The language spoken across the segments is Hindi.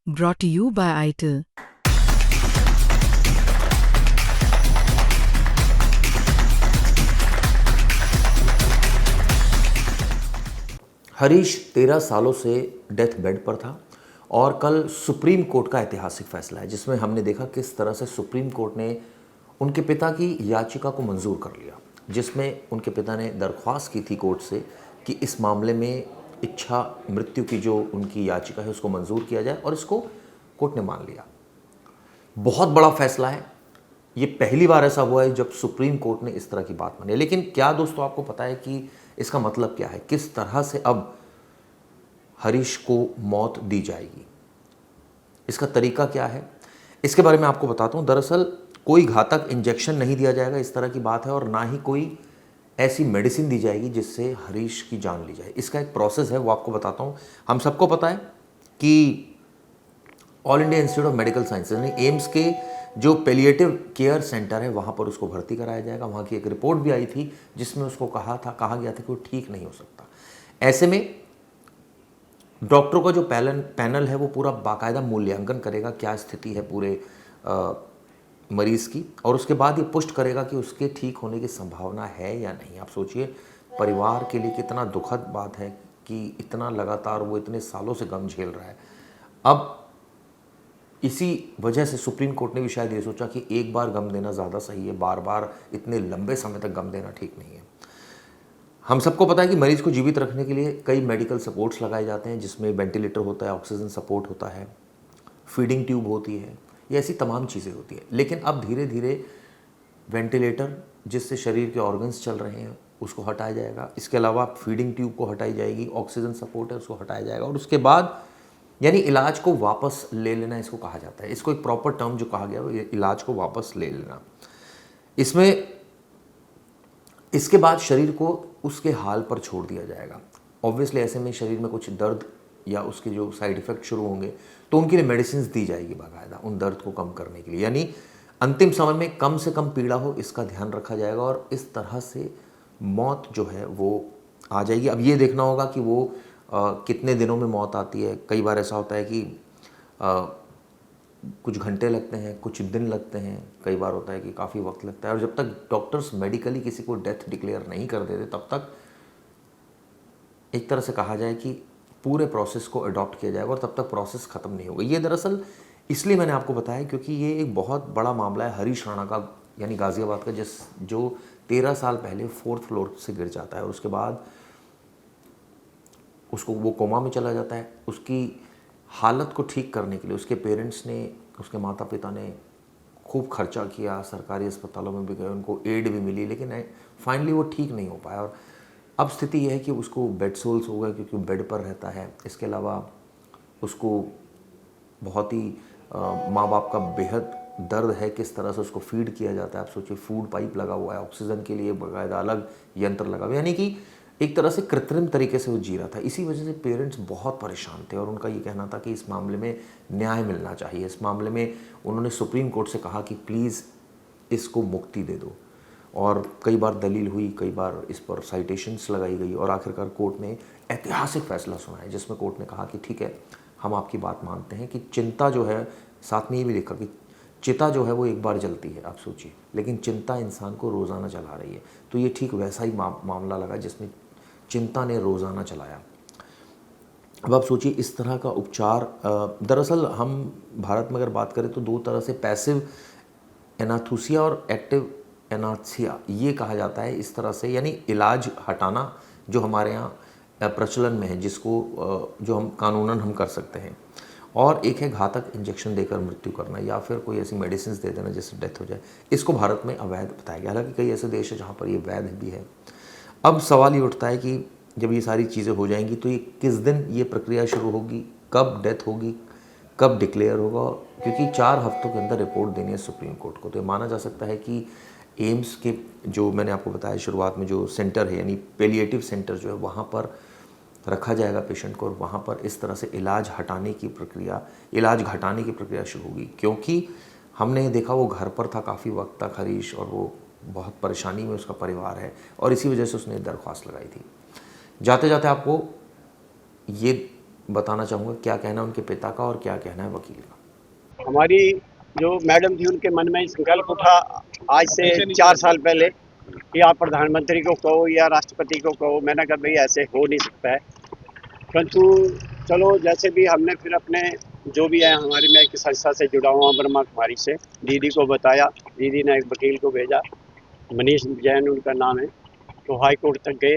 Brought to you by ITIL. Harish 13 सालों से डेथ बेड पर था और कल सुप्रीम कोर्ट का ऐतिहासिक फैसला है जिसमें हमने देखा किस तरह से सुप्रीम कोर्ट ने उनके पिता की याचिका को मंजूर कर लिया, जिसमें उनके पिता ने दरख्वास्त की थी कोर्ट से कि इस मामले में इच्छा मृत्यु की जो उनकी याचिका है उसको मंजूर किया जाए, और इसको कोर्ट ने मान लिया। बहुत बड़ा फैसला है। ये पहली बार ऐसा हुआ है जब सुप्रीम कोर्ट ने इस तरह की बात मानी। लेकिन क्या दोस्तों आपको पता है कि इसका मतलब क्या है? किस तरह से अब हरीश को मौत दी जाएगी? इसका तरीका क्या है, इसके बारे में आपको बताता हूं। दरअसल कोई घातक इंजेक्शन नहीं दिया जाएगा, इस तरह की बात है, और ना ही कोई ऐसी मेडिसिन दी जाएगी जिससे हरीश की जान ली जाए। इसका एक प्रोसेस है, वो आपको बताता हूं। हम सबको पता है कि all India institute of medical sciences यानी एम्स के जो पैलिएटिव केयर सेंटर है वहाँ पर उसको भर्ती कराया जाएगा। वहाँ की एक रिपोर्ट भी आई थी जिसमें उसको कहा गया था कि वो ठीक नहीं हो सकता। ऐसे में डॉक्टरों का जो पैनल है वो पूरा बाकायदा मूल्यांकन करेगा क्या स्थिति है पूरे मरीज़ की, और उसके बाद ये पुष्ट करेगा कि उसके ठीक होने की संभावना है या नहीं। आप सोचिए परिवार के लिए कितना दुखद बात है कि इतना लगातार वो इतने सालों से गम झेल रहा है। अब इसी वजह से सुप्रीम कोर्ट ने भी शायद ये सोचा कि एक बार गम देना ज़्यादा सही है, बार बार इतने लंबे समय तक गम देना ठीक नहीं है। हम सबको पता है कि मरीज़ को जीवित रखने के लिए कई मेडिकल सपोर्ट्स लगाए जाते हैं, जिसमें वेंटिलेटर होता है, ऑक्सीजन सपोर्ट होता है, फीडिंग ट्यूब होती है, ये ऐसी तमाम चीज़ें होती है। लेकिन अब धीरे धीरे वेंटिलेटर जिससे शरीर के ऑर्गन्स चल रहे हैं उसको हटाया जाएगा। इसके अलावा फीडिंग ट्यूब को हटाई जाएगी, ऑक्सीजन सपोर्ट है उसको हटाया जाएगा, और उसके बाद यानी इलाज को वापस ले लेना इसको कहा जाता है। इसको एक प्रॉपर टर्म जो कहा गया वो इलाज को वापस ले लेना। इसमें इसके बाद शरीर को उसके हाल पर छोड़ दिया जाएगा। ऑब्वियसली ऐसे में शरीर में कुछ दर्द या उसके जो साइड इफ़ेक्ट शुरू होंगे तो उनके लिए मेडिसिन दी जाएगी बाकायदा उन दर्द को कम करने के लिए, यानी अंतिम समय में कम से कम पीड़ा हो इसका ध्यान रखा जाएगा, और इस तरह से मौत जो है वो आ जाएगी। अब ये देखना होगा कि वो कितने दिनों में मौत आती है। कई बार ऐसा होता है कि कुछ घंटे लगते हैं, कुछ दिन लगते हैं, कई बार होता है कि काफ़ी वक्त लगता है, और जब तक डॉक्टर्स मेडिकली किसी को डेथ डिक्लेयर नहीं कर देते तब तक एक तरह से कहा जाए कि पूरे प्रोसेस को अडॉप्ट किया जाएगा और तब तक प्रोसेस ख़त्म नहीं होगा। ये दरअसल इसलिए मैंने आपको बताया क्योंकि ये एक बहुत बड़ा मामला है हरीश राणा का, यानी गाज़ियाबाद का, जो 13 साल पहले 4th फ्लोर से गिर जाता है और उसके बाद उसको वो कोमा में चला जाता है। उसकी हालत को ठीक करने के लिए उसके पेरेंट्स ने, उसके माता पिता ने खूब खर्चा किया, सरकारी अस्पतालों में भी गए, उनको एड भी मिली, लेकिन फाइनली वो ठीक नहीं हो पाया। और अब स्थिति यह है कि उसको बेड सोल्स हो गए क्योंकि बेड पर रहता है। इसके अलावा उसको बहुत ही माँ बाप का बेहद दर्द है किस तरह से उसको फीड किया जाता है। आप सोचिए फूड पाइप लगा हुआ है, ऑक्सीजन के लिए बाकायदा अलग यंत्र लगा हुआ है, यानी कि एक तरह से कृत्रिम तरीके से वो जी रहा था। इसी वजह से पेरेंट्स बहुत परेशान थे और उनका ये कहना था कि इस मामले में न्याय मिलना चाहिए। इस मामले में उन्होंने सुप्रीम कोर्ट से कहा कि प्लीज़ इसको मुक्ति दे दो, और कई बार दलील हुई, कई बार इस पर साइटेशंस लगाई गई, और आखिरकार कोर्ट ने ऐतिहासिक फैसला सुनाया जिसमें कोर्ट ने कहा कि ठीक है, हम आपकी बात मानते हैं कि चिंता जो है, साथ में ये भी लिखा कि चिता जो है वो एक बार जलती है, आप सोचिए, लेकिन चिंता इंसान को रोज़ाना जला रही है। तो ये ठीक वैसा ही मामला लगा जिसमें चिंता ने रोज़ाना चलाया। अब आप सोचिए इस तरह का उपचार, दरअसल हम भारत में अगर बात करें तो दो तरह से पैसिव एनास्थीसिया और एक्टिव एनास्थीसिया ये कहा जाता है। इस तरह से यानी इलाज हटाना जो हमारे यहाँ प्रचलन में है, जिसको जो हम कानूनन हम कर सकते हैं, और एक है घातक इंजेक्शन देकर मृत्यु करना या फिर कोई ऐसी मेडिसिन दे देना जिससे डेथ हो जाए। इसको भारत में अवैध बताया गया, हालांकि कई ऐसे देश हैं जहाँ पर ये वैध भी है। अब सवाल ये उठता है कि जब ये सारी चीज़ें हो जाएंगी तो ये किस दिन ये प्रक्रिया शुरू होगी, कब डेथ होगी, कब डिक्लेयर होगा, क्योंकि 4 हफ्तों के अंदर रिपोर्ट देनी है सुप्रीम कोर्ट को। तो ये माना जा सकता है कि एम्स के जो मैंने आपको बताया शुरुआत में जो सेंटर है, यानी पैलिएटिव सेंटर जो है, वहाँ पर रखा जाएगा पेशेंट को, और वहाँ पर इस तरह से इलाज घटाने की प्रक्रिया शुरू होगी। क्योंकि हमने देखा वो घर पर था काफ़ी वक्त तक हरीश, और वो बहुत परेशानी में उसका परिवार है, और इसी वजह से उसने दरख्वास्त लगाई थी। जाते जाते आपको ये बताना चाहूँगा क्या कहना है उनके पिता का और क्या कहना है वकील का। हमारी जो मैडम थी उनके मन में संकल्प उठा आज से 4 साल पहले कि आप प्रधानमंत्री को कहो या राष्ट्रपति को कहो। मैंने कहा भाई ऐसे हो नहीं सकता है, परंतु चलो जैसे भी हमने फिर अपने जो भी है हमारी, मैं एक संस्था से जुड़ा हुआ ब्रह्मा कुमारी से, दीदी को बताया, दीदी ने एक वकील को भेजा, मनीष जैन उनका नाम है। तो हाई कोर्ट तक गए,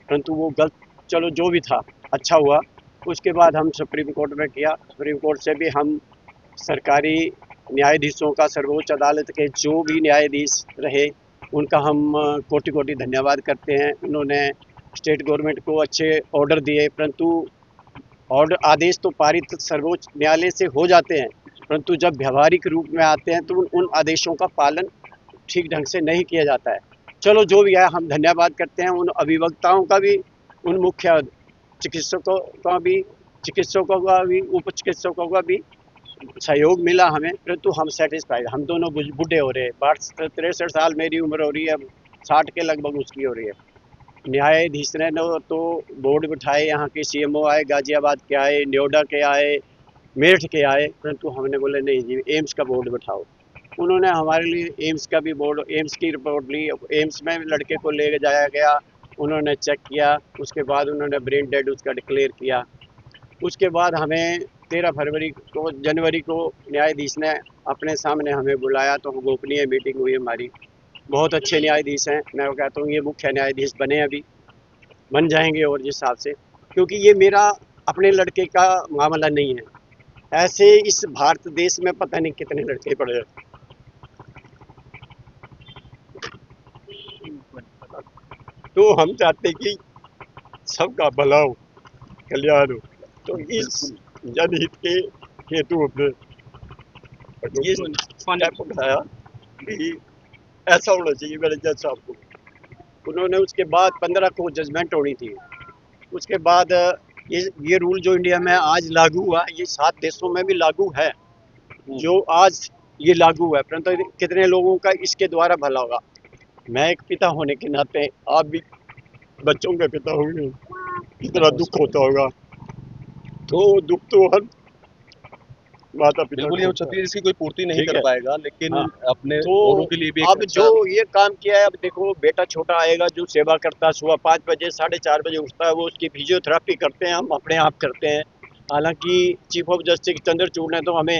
परंतु वो गलत, चलो जो भी था अच्छा हुआ। उसके बाद हम सुप्रीम कोर्ट में किया, सुप्रीम कोर्ट से भी हम सरकारी न्यायाधीशों का, सर्वोच्च अदालत के जो भी न्यायाधीश रहे उनका हम कोटि कोटि धन्यवाद करते हैं। उन्होंने स्टेट गवर्नमेंट को अच्छे ऑर्डर दिए, परंतु ऑर्डर आदेश तो पारित सर्वोच्च न्यायालय से हो जाते हैं, परंतु जब व्यवहारिक रूप में आते हैं तो उन आदेशों का पालन ठीक ढंग से नहीं किया जाता है। चलो जो भी है, हम धन्यवाद करते हैं उन अभिवक्ताओं का भी, उन मुख्य चिकित्सकों का भी, उप चिकित्सकों का भी सहयोग मिला हमें, परंतु हम सेटिस्फाइड। हम दोनों बूढ़े हो रहे हैं, 63 साल मेरी उम्र हो रही है, अब 60 के लगभग उसकी हो रही है। न्यायाधीश ने तो बोर्ड बिठाए, यहाँ के सीएमओ आए, गाजियाबाद के आए, नोएडा के आए, मेरठ के आए, परंतु हमने बोले नहीं जी एम्स का बोर्ड बिठाओ। उन्होंने हमारे लिए एम्स का भी बोर्ड, एम्स की रिपोर्ट ली, एम्स में लड़के को ले जाया गया, उन्होंने चेक किया, उसके बाद उन्होंने ब्रेन डेड उसका डिक्लेयर किया। उसके बाद हमें 13 जनवरी को न्यायाधीश ने अपने सामने हमें बुलाया, तो गोपनीय मीटिंग हुई हमारी। बहुत अच्छे न्यायाधीश हैं, मैं कहता हूँ ये मुख्य न्यायाधीश बने, अभी बन जाएंगे और जिस हिसाब से, क्योंकि ये मेरा अपने लड़के का मामला नहीं है। ऐसे इस भारत देश में पता नहीं कितने लड़के पड़े हैं। तो हम चाहते कि सबका भला हो, कल्याण हो, तो इस जनहित के हेतु हमने ये स्टेप उठाया कि ऐसा होना चाहिए मेरे जज साहब को। उन्होंने उसके बाद 15 को जजमेंट होनी थी। उसके बाद ये रूल जो इंडिया में आज लागू हुआ, ये 7 देशों में भी लागू है, जो आज ये लागू है, परंतु कितने लोगों का इसके द्वारा भला होगा। मैं एक पिता होने के नाते, आप भी बच्चों के पिता होंगे, कितना दुख होता होगा। तो दुख तो हर माता पिता बिल्कुल, ये को क्षति इसकी कोई पूर्ति नहीं ठीक कर है। पाएगा, लेकिन हाँ, अपने तो औरों के लिए भी एक अब अच्छा। जो ये काम किया है, अब देखो बेटा छोटा आएगा जो सेवा करता है, सुबह 5 बजे 4:30 बजे उठता है, वो उसकी फिजियोथेरेपी करते हैं, हम अपने आप करते हैं। हालांकि चीफ ऑफ जस्टिस चंद्रचूड़ ने तो हमें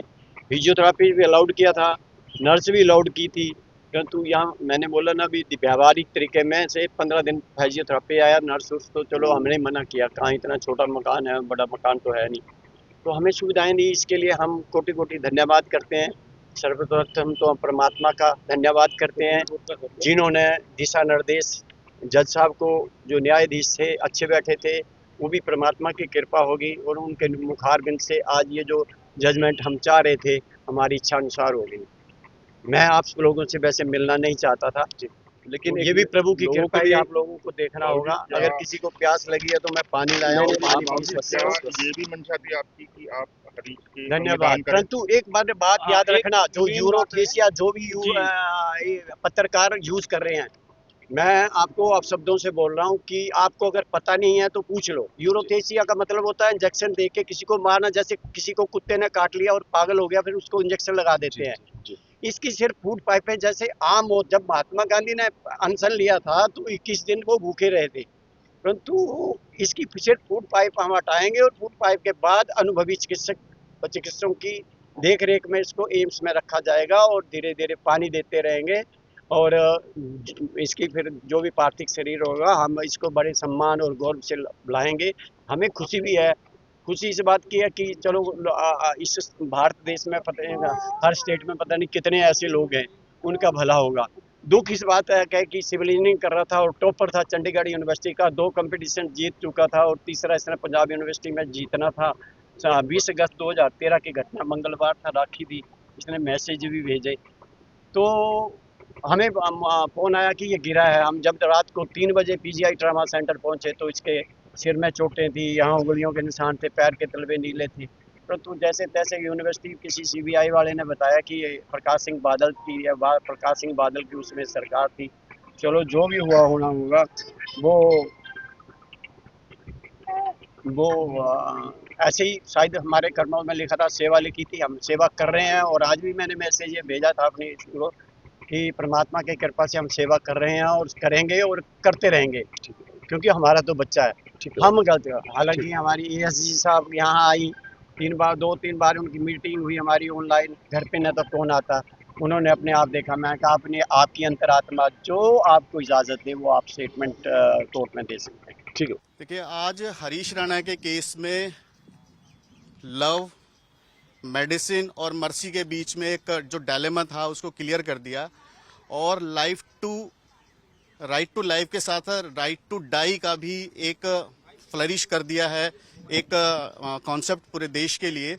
फिजियोथेरेपी भी अलाउड किया था, नर्स भी अलाउड की थी, परंतु यहाँ मैंने बोला ना भी व्यावहारिक तरीके में से 15 दिन फिजियोथेरेपी आया, नर्स तो चलो हमने मना किया, कहाँ इतना छोटा मकान है, बड़ा मकान तो है नहीं, तो हमें सुविधाएं दी, इसके लिए हम कोटि कोटि धन्यवाद करते हैं। सर्वप्रथम तो हम परमात्मा का धन्यवाद करते हैं, जिन्होंने दिशा निर्देश जज साहब को, जो न्यायाधीश थे अच्छे बैठे थे, वो भी परमात्मा की कृपा होगी और उनके मुखारबिंद से आज ये जो जजमेंट हम चाह रहे थे हमारी इच्छा अनुसार हो गई। मैं आप लोगों से वैसे मिलना नहीं चाहता था, लेकिन ये भी प्रभु की कृपा है, आप लोगों को देखना होगा। अगर किसी को प्यास लगी है तो मैं पानी लाया हूँ, पानी पी सकते हो। ये भी मंशा थी आपकी कि आप हरीश के धन्यवाद, परंतु एक बात याद रखना, जो यूरोथेसिया जो भी पत्रकार यूज कर रहे हैं, मैं आपको अब शब्दों से बोल रहा हूँ कि आपको अगर पता नहीं है तो पूछ लो। यूरोथेसिया का मतलब होता है इंजेक्शन दे के किसी को मारना, जैसे किसी को कुत्ते ने काट लिया और पागल हो गया फिर उसको इंजेक्शन लगा देते हैं। इसकी सिर्फ फूड पाइपें जैसे आम हो, जब महात्मा गांधी ने अनशन लिया था तो 21 दिन वो भूखे रहे थे, परंतु इसकी सिर्फ फूड पाइप हम हटाएंगे और फूड पाइप के बाद अनुभवी चिकित्सकों की देख रेख में इसको एम्स में रखा जाएगा और धीरे धीरे पानी देते रहेंगे और इसकी फिर जो भी पार्थिव शरीर होगा हम इसको बड़े सम्मान और गौरव से बुलाएंगे। हमें खुशी भी है, खुशी इस बात की है कि चलो इस भारत देश में पता नहीं, हर स्टेट में पता नहीं कितने ऐसे लोग हैं, उनका भला होगा। दुख इस बात है कि सिविल इंजीनियरिंग कर रहा था और टॉपर था चंडीगढ़ यूनिवर्सिटी का, 2 कंपटीशन जीत चुका था और तीसरा इसने पंजाब यूनिवर्सिटी में जीतना था। 20 अगस्त 2013 की घटना, मंगलवार था, राखी थी, इसने मैसेज भी भेजे। तो हमें फ़ोन आया कि ये गिरा है। हम जब रात को 3 बजे पीजीआई ट्रामा सेंटर पहुंचे तो इसके सिर में चोटें थी, यहाँ उंगलियों के निशान थे, पैर के तलवे नीले थे, परंतु जैसे तैसे यूनिवर्सिटी किसी सीबीआई वाले ने बताया कि ये प्रकाश सिंह बादल की, या प्रकाश सिंह बादल की उसमें सरकार थी। चलो जो भी हुआ होना होगा, वो ऐसे ही शायद हमारे कर्मों में लिखा था, सेवा लिखी थी, हम सेवा कर रहे हैं। और आज भी मैंने मैसेज ये भेजा था अपनी को कि परमात्मा की कृपा से हम सेवा कर रहे हैं और करेंगे और करते रहेंगे, क्योंकि हमारा तो बच्चा है। हम गलत, हालांकि हमारी एएसजी साहब यहाँ आई 2-3 बार उनकी मीटिंग हुई हमारी ऑनलाइन, घर पे न तो फोन आता, उन्होंने अपने आप देखा। मैं कहा अपने आपकी अंतरात्मा जो आपको इजाज़त दे वो आप स्टेटमेंट कोर्ट में दे सकते हैं। ठीक है। देखिए, आज हरीश राणा के केस में लव, मेडिसिन और मर्सी के बीच में एक जो डायलेमा था उसको क्लियर कर दिया, और राइट टू लाइफ के साथ राइट टू डाई का भी एक फ्लरिश कर दिया है, एक कॉन्सेप्ट पूरे देश के लिए।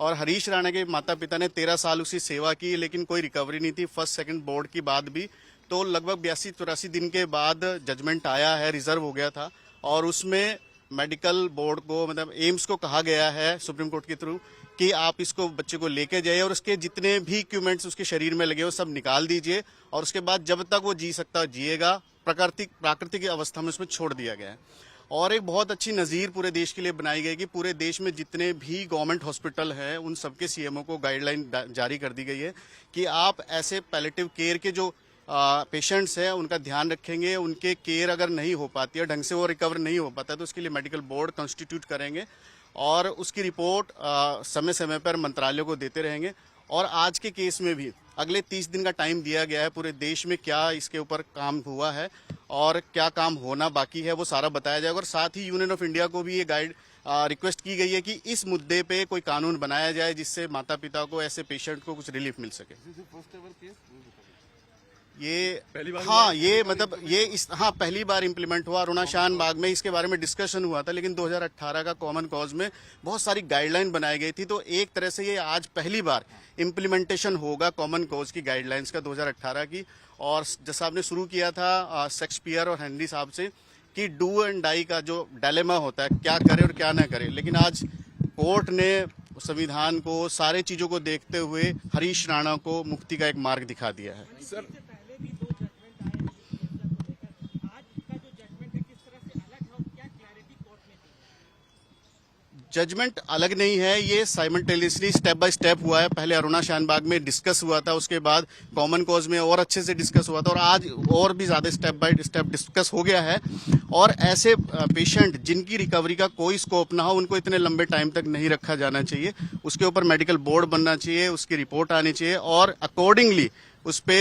और हरीश राणा के माता पिता ने 13 साल उसकी सेवा की, लेकिन कोई रिकवरी नहीं थी फर्स्ट सेकंड बोर्ड की बाद भी। तो लगभग 82-84 दिन के बाद जजमेंट आया है, रिजर्व हो गया था, और उसमें मेडिकल बोर्ड को, मतलब एम्स को कहा गया है सुप्रीम कोर्ट के थ्रू कि आप इसको बच्चे को लेके जाइए और उसके जितने भी इक्विपमेंट्स उसके शरीर में लगे वो सब निकाल दीजिए, और उसके बाद जब तक वो जी सकता है जिएगा, प्राकृतिक अवस्था में उसमें छोड़ दिया गया है। और एक बहुत अच्छी नज़ीर पूरे देश के लिए बनाई गई कि पूरे देश में जितने भी गवर्नमेंट हॉस्पिटल हैं उन सबके सीएमओ को गाइडलाइन जारी कर दी गई है कि आप ऐसे पैलेटिव केयर के जो पेशेंट्स हैं उनका ध्यान रखेंगे, उनके केयर अगर नहीं हो पाती है, ढंग से वो रिकवर नहीं हो पाता है, तो उसके लिए मेडिकल बोर्ड कॉन्स्टिट्यूट करेंगे और उसकी रिपोर्ट समय समय पर मंत्रालयों को देते रहेंगे। और आज के केस में भी अगले 30 दिन का टाइम दिया गया है, पूरे देश में क्या इसके ऊपर काम हुआ है और क्या काम होना बाकी है वो सारा बताया जाएगा। और साथ ही यूनियन ऑफ इंडिया को भी ये रिक्वेस्ट की गई है कि इस मुद्दे पे कोई कानून बनाया जाए जिससे माता पिता को, ऐसे पेशेंट को कुछ रिलीफ मिल सके। ये पहली बार इम्प्लीमेंट हुआ अरुणा शान बाग में। इसके बारे में डिस्कशन हुआ था, लेकिन 2018 का कॉमन कॉज में बहुत सारी गाइडलाइन बनाई गई थी, तो एक तरह से ये आज पहली बार इम्प्लीमेंटेशन होगा कॉमन कॉज की गाइडलाइंस का 2018 की। और जैसा आपने शुरू किया था शेक्सपियर और हेनरी साहब से कि डू एंड डाई का जो डायलेमा होता है, क्या करे और क्या ना करे, लेकिन आज कोर्ट ने संविधान को, सारे चीजों को देखते हुए हरीश राणा को मुक्ति का एक मार्ग दिखा दिया है। सर, जजमेंट अलग नहीं है, ये साइमल्टेनियसली स्टेप बाय स्टेप हुआ है। पहले अरुणा शानबाग में डिस्कस हुआ था, उसके बाद कॉमन कॉज में और अच्छे से डिस्कस हुआ था, और आज और भी ज्यादा स्टेप बाय स्टेप डिस्कस हो गया है। और ऐसे पेशेंट जिनकी रिकवरी का कोई स्कोप ना हो, उनको इतने लंबे टाइम तक नहीं रखा जाना चाहिए, उसके ऊपर मेडिकल बोर्ड बनना चाहिए, उसकी रिपोर्ट आनी चाहिए और अकॉर्डिंगली उस पे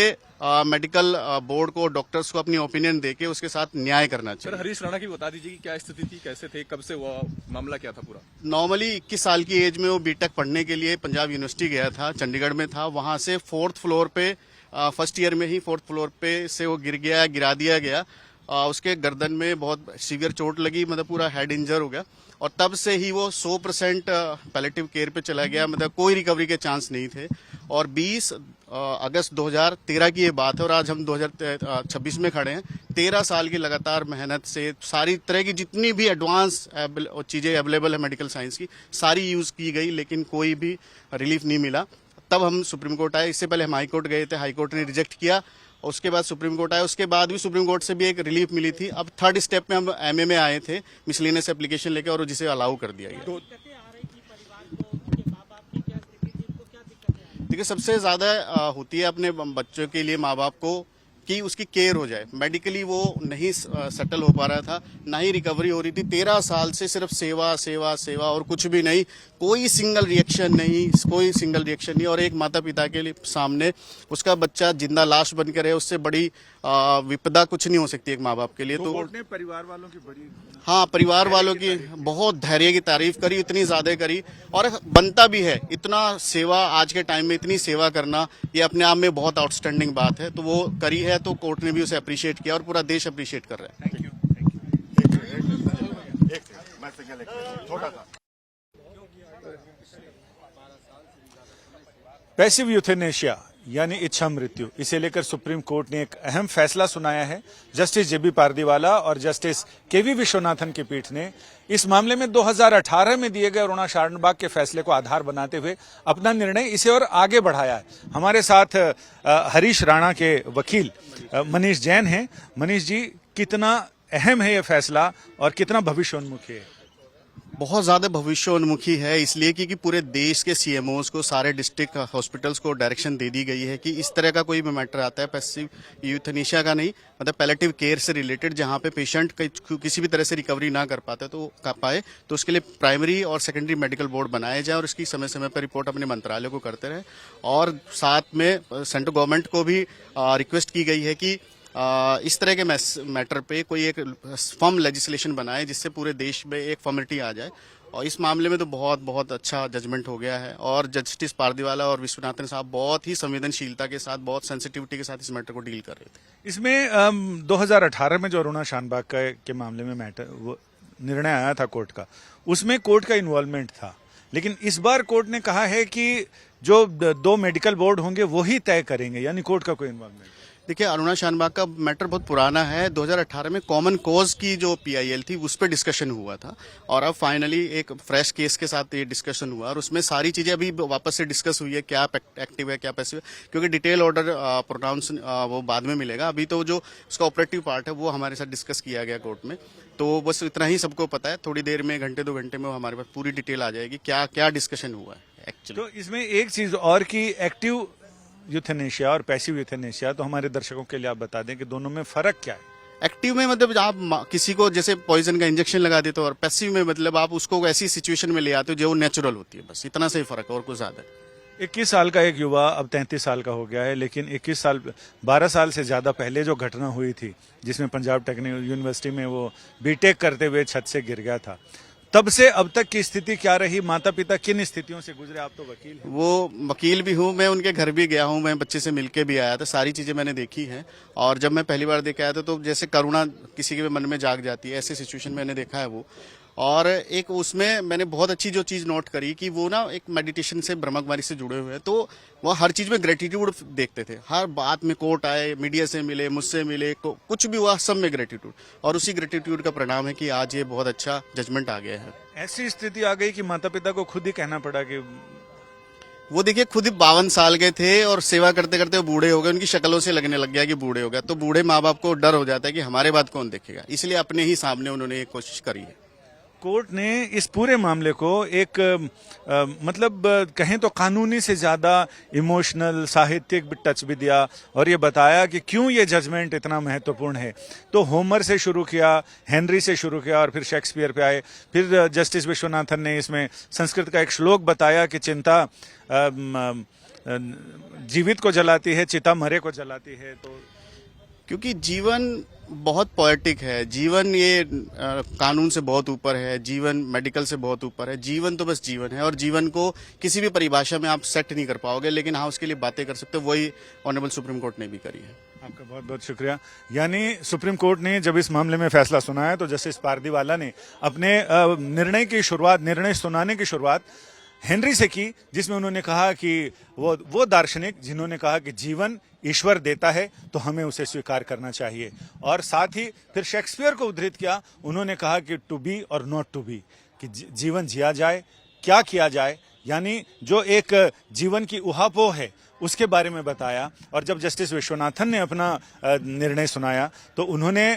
मेडिकल बोर्ड को, डॉक्टर्स को अपनी ओपिनियन देके उसके साथ न्याय करना चाहिए। सर, हरीश राणा की बता दीजिए कि क्या स्थिति थी, कैसे थे, कब से हुआ, मामला क्या था पूरा? नॉर्मली 21 साल की एज में वो बीटेक पढ़ने के लिए पंजाब यूनिवर्सिटी गया था, चंडीगढ़ में था, वहां से 4th फ्लोर पे, फर्स्ट ईयर में ही 4th फ्लोर पे से वो गिरा दिया गया। उसके गर्दन में बहुत सीवियर चोट लगी, मतलब पूरा हेड इंजर हो गया, और तब से ही वो 100% पैलेटिव केयर पे चला गया, मतलब कोई रिकवरी के चांस नहीं थे। और 20 अगस्त 2013 की ये बात है, और आज हम 2026 में खड़े हैं। 13 साल की लगातार मेहनत से सारी तरह की जितनी भी एडवांस चीजें अवेलेबल है मेडिकल साइंस की, सारी यूज की गई, लेकिन कोई भी रिलीफ नहीं मिला। तब हम सुप्रीम कोर्ट आए, इससे पहले हम हाई कोर्ट गए थे, हाई कोर्ट ने रिजेक्ट किया, उसके बाद सुप्रीम कोर्ट आया, उसके बाद भी सुप्रीम कोर्ट से भी एक रिलीफ मिली थी। अब 3rd स्टेप में हम एमए में आए थे मिसलेनियस एप्लीकेशन लेके, और जिसे अलाउ कर दिया गया। देखिए, सबसे ज्यादा होती है अपने बच्चों के लिए माँ बाप को कि उसकी केयर हो जाए। मेडिकली वो नहीं सेटल हो पा रहा था, ना ही रिकवरी हो रही थी। 13 साल से सिर्फ सेवा सेवा सेवा और कुछ भी नहीं, कोई सिंगल रिएक्शन नहीं। और एक माता पिता के लिए सामने उसका बच्चा जिंदा लाश बनकर है, उससे बड़ी विपदा कुछ नहीं हो सकती एक माँ बाप के लिए। तो कोर्ट ने परिवार वालों की बड़ी, हाँ, परिवार वालों की बहुत धैर्य की तारीफ करी, इतनी ज्यादा करी, और बनता भी है। इतना सेवा आज के टाइम में, इतनी सेवा करना, ये अपने आप में बहुत आउटस्टैंडिंग बात है, तो वो करी है, तो कोर्ट ने भी उसे अप्रिशिएट किया और पूरा देश अप्रिशिएट कर रहा है। Thank you. पैसिव यूथेनेशिया यानी इच्छा मृत्यु, इसे लेकर सुप्रीम कोर्ट ने एक अहम फैसला सुनाया है। जस्टिस जेबी पारदीवाला और जस्टिस केवी विश्वनाथन की पीठ ने इस मामले में 2018 में दिए गए अरुणा शानबाग के फैसले को आधार बनाते हुए अपना निर्णय इसे और आगे बढ़ाया है। हमारे साथ हरीश राणा के वकील मनीष जैन हैं। मनीष जी, कितना अहम है ये फैसला और कितना भविष्योन्मुखी है? बहुत ज़्यादा भविष्योन्मुखी है, इसलिए क्योंकि पूरे देश के सीएमओज को, सारे डिस्ट्रिक्ट हॉस्पिटल्स को डायरेक्शन दे दी गई है कि इस तरह का कोई भी मैटर आता है, पैसिव यूथनेशिया का नहीं, मतलब पैलेटिव केयर से रिलेटेड, जहाँ पे पेशेंट किसी भी तरह से रिकवरी ना कर पाते तो उसके लिए प्राइमरी और सेकेंडरी मेडिकल बोर्ड बनाए जाए और इसकी समय समय पर रिपोर्ट अपने मंत्रालय को करते रहे। और साथ में सेंट्रल गवर्नमेंट को भी रिक्वेस्ट की गई है कि इस तरह के मैटर पे कोई एक फर्म लेजिस्लेशन बनाए जिससे पूरे देश में एक फॉर्मेलिटी आ जाए। और इस मामले में तो बहुत बहुत अच्छा जजमेंट हो गया है और जस्टिस पारदीवाला और विश्वनाथन साहब बहुत ही संवेदनशीलता के साथ, बहुत सेंसिटिविटी के साथ इस मैटर को डील कर रहे थे। इसमें 2018 में जो अरुणा शानबाग के मामले में मैटर वो निर्णय आया था कोर्ट का, उसमें कोर्ट का इन्वॉल्वमेंट था, लेकिन इस बार कोर्ट ने कहा है कि जो 2 मेडिकल बोर्ड होंगे वो ही तय करेंगे, यानी कोर्ट का कोई इन्वॉल्वमेंट। देखिए, अरुणा शानबाग का मैटर बहुत पुराना है। 2018 में कॉमन कॉज की जो पीआईएल थी उस पर डिस्कशन हुआ था और अब फाइनली एक फ्रेश केस के साथ ये डिस्कशन हुआ और उसमें सारी चीजें अभी वापस से डिस्कस हुई है, क्या एक्टिव है क्या पैसिव है, क्योंकि डिटेल ऑर्डर प्रोनाउंस वो बाद में मिलेगा। अभी तो जो उसका ऑपरेटिव पार्ट है वो हमारे साथ डिस्कस किया गया कोर्ट में, तो बस इतना ही सबको पता है। थोड़ी देर में, घंटे 2 घंटे में हमारे पास पूरी डिटेल आ जाएगी क्या क्या डिस्कशन हुआ है एक्चुअली। तो इसमें एक चीज और कि एक्टिव यूथेनेशिया और पैसिव यूथेनेशिया, तो हमारे दर्शकों के लिए आप बता दें कि दोनों में फर्क क्या है। एक्टिव में मतलब आप किसी को जैसे पॉइजन का इंजेक्शन लगा देते हो और पैसिव में मतलब आप उसको ऐसी सिचुएशन में ले आते हो जो नेचुरल होती है, बस इतना से ही फर्क है और कुछ ज्यादा। 21 साल का एक युवा अब 33 साल का हो गया है, लेकिन 12 साल से ज्यादा पहले जो घटना हुई थी जिसमें पंजाब टेक्निकल यूनिवर्सिटी में वो बीटेक करते हुए छत से गिर गया था, तब से अब तक की स्थिति क्या रही? माता पिता किन स्थितियों से गुजरे? आप तो वकील हैं। वो वकील भी हूँ, मैं उनके घर भी गया हूँ, मैं बच्चे से मिलके भी आया था, सारी चीजें मैंने देखी हैं। और जब मैं पहली बार देख आया था तो जैसे करुणा किसी के मन में जाग जाती है, ऐसी सिचुएशन मैंने देखा है वो। और एक उसमें मैंने बहुत अच्छी जो चीज नोट करी कि वो ना एक मेडिटेशन से, ब्रह्मकुमारी से जुड़े हुए हैं, तो वो हर चीज में ग्रेटिट्यूड देखते थे। हर बात में कोर्ट आए, मीडिया से मिले, मुझसे मिले, कुछ भी हुआ सब में ग्रेटिट्यूड, और उसी ग्रेटिट्यूड का परिणाम है कि आज ये बहुत अच्छा जजमेंट आ गया है। ऐसी स्थिति आ गई कि माता पिता को खुद ही कहना पड़ा कि वो देखिए खुद ही 52 साल के थे और सेवा करते करते वो बूढ़े हो गए, उनकी शक्लों से लगने लग गया कि बूढ़े हो गया। तो बूढ़े माँ बाप को डर हो जाता है कि हमारे बात कौन देखेगा, इसलिए अपने ही सामने उन्होंने ये कोशिश करी है। कोर्ट ने इस पूरे मामले को एक मतलब कहें तो कानूनी से ज्यादा इमोशनल, साहित्यिक टच भी दिया और ये बताया कि क्यों ये जजमेंट इतना महत्वपूर्ण है। तो होमर से शुरू किया, हेनरी से शुरू किया और फिर शेक्सपियर पे आए। फिर जस्टिस विश्वनाथन ने इसमें संस्कृत का एक श्लोक बताया कि चिंता जीवित को जलाती है, चिता मरे को जलाती है। तो क्योंकि जीवन बहुत पोएटिक है, जीवन ये कानून से बहुत ऊपर है, जीवन मेडिकल से बहुत ऊपर है। जीवन तो बस जीवन है और जीवन को किसी भी परिभाषा में आप सेट नहीं कर पाओगे, लेकिन हाँ उसके लिए बातें कर सकते हो। वही ऑनरेबल सुप्रीम कोर्ट ने भी करी है। आपका बहुत बहुत शुक्रिया। यानी सुप्रीम कोर्ट ने जब इस मामले में फैसला सुनाया तो जस्टिस पारदीवाला ने अपने निर्णय सुनाने की शुरुआत हेनरी से की, जिसमें उन्होंने कहा कि वो दार्शनिक जिन्होंने कहा कि जीवन ईश्वर देता है तो हमें उसे स्वीकार करना चाहिए, और साथ ही फिर शेक्सपियर को उद्धृत किया। उन्होंने कहा कि टू बी और नॉट टू बी, कि जीवन जिया जाए, क्या किया जाए, यानी जो एक जीवन की उहापोह है उसके बारे में बताया। और जब जस्टिस विश्वनाथन ने अपना निर्णय सुनाया तो उन्होंने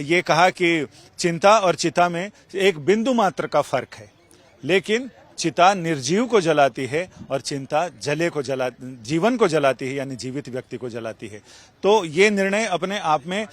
ये कहा कि चिंता और चिता में एक बिंदु मात्र का फर्क है, लेकिन चिता निर्जीव को जलाती है और चिंता जीवन को जलाती है, यानी जीवित व्यक्ति को जलाती है। तो ये निर्णय अपने आप में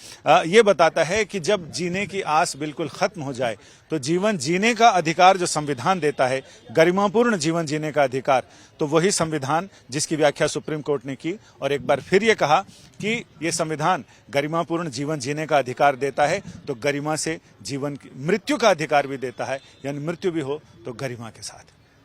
ये बताता है कि जब जीने की आस बिल्कुल खत्म हो जाए तो जीवन जीने का अधिकार जो संविधान देता है, गरिमापूर्ण जीवन जीने का अधिकार, तो वही संविधान जिसकी व्याख्या सुप्रीम कोर्ट ने की और एक बार फिर ये कहा कि ये संविधान गरिमापूर्ण जीवन जीने का अधिकार देता है तो गरिमा से मृत्यु का अधिकार भी देता है, यानी मृत्यु भी हो तो गरिमा के साथ।